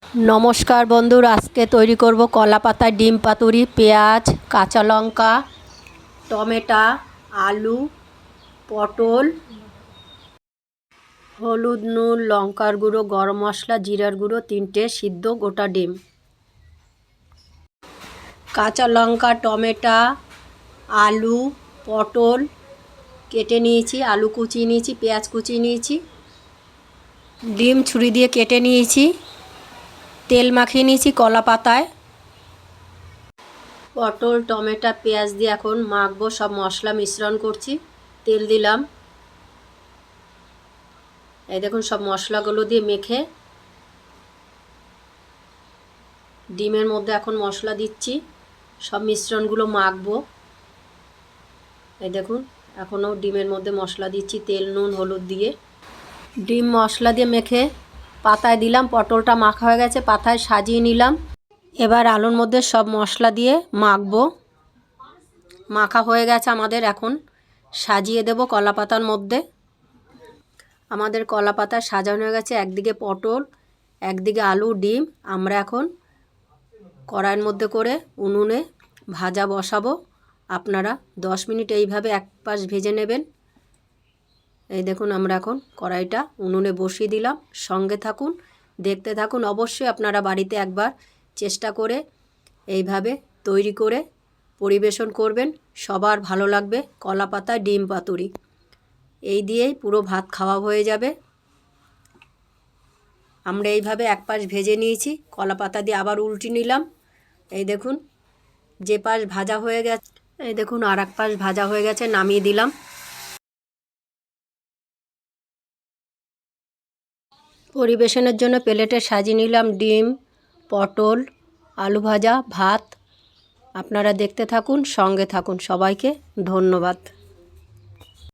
নমস্কার বন্ধুরা, আজকে তৈরি করব কলা পাতায় ডিম পাতুরি। পেঁয়াজ, কাঁচা লঙ্কা, টমেটো, আলু, পটল, হলুদ, নুন, লঙ্কার গুঁড়ো, গরম মশলা, জিরার গুঁড়ো, 3টে সিদ্ধ গোটা ডিম। কাঁচা লঙ্কা, টমেটো, আলু, পটল কেটে নিয়েছি, আলু কুচিয়ে নিয়েছি, পেঁয়াজ কুচিয়ে নিয়েছি, ডিম ছুরি দিয়ে কেটে নিয়েছি, তেল মাখিয়ে নিয়েছি কলা পাতায়। পটল, টমেটো, পেঁয়াজ দিয়ে এখন মাখবো। সব মশলা মিশ্রণ করছি। তেল দিলাম। এই দেখুন সব মশলাগুলো দিয়ে মেখে ডিমের মধ্যে এখন মশলা দিচ্ছি। সব মিশ্রণগুলো মাখবো। এই দেখুন এখনও ডিমের মধ্যে মশলা দিচ্ছি, তেল, নুন, হলুদ দিয়ে। ডিম মশলা দিয়ে মেখে পাতায় দিলাম। পটলটা মাখা হয়ে গেছে, পাতায় সাজিয়ে নিলাম। এবার আলুর মধ্যে সব মশলা দিয়ে মাখবো। মাখা হয়ে গেছে আমাদের, এখন সাজিয়ে দেব কলা পাতার মধ্যে। আমাদের কলা পাতা সাজানো হয়ে গেছে। একদিকে পটল, একদিকে আলু, ডিম। আমরা এখন কড়াইয়ের মধ্যে করে উনুনে ভাজা বসাবো। আপনারা 10 মিনিট এইভাবে এক পাশ ভেজে নেবেন। এই দেখুন আমরা এখন কড়াইটা উনুনে বসিয়ে দিলাম। সঙ্গে থাকুন, দেখতে থাকুন। অবশ্যই আপনারা বাড়িতে একবার চেষ্টা করে এইভাবে তৈরি করে পরিবেশন করবেন। সবার ভালো লাগবে কলা পাতায় ডিম পাতুরি। এই দিয়েই পুরো ভাত খাওয়া হয়ে যাবে। আমরা এইভাবে এক পাশ ভেজে নিয়েছি, কলা পাতা দিয়ে আবার উল্টে নিলাম। এই দেখুন যে পাশ ভাজা হয়ে গেছে, এই দেখুন আর এক পাশ ভাজা হয়ে গেছে, নামিয়ে দিলাম। পরিবেশনের জন্য প্লেটে সাজিয়ে নিলাম ডিম, পটল, আলু ভাজা, ভাত। আপনারা দেখতে থাকুন, সঙ্গে থাকুন। সবাইকে ধন্যবাদ।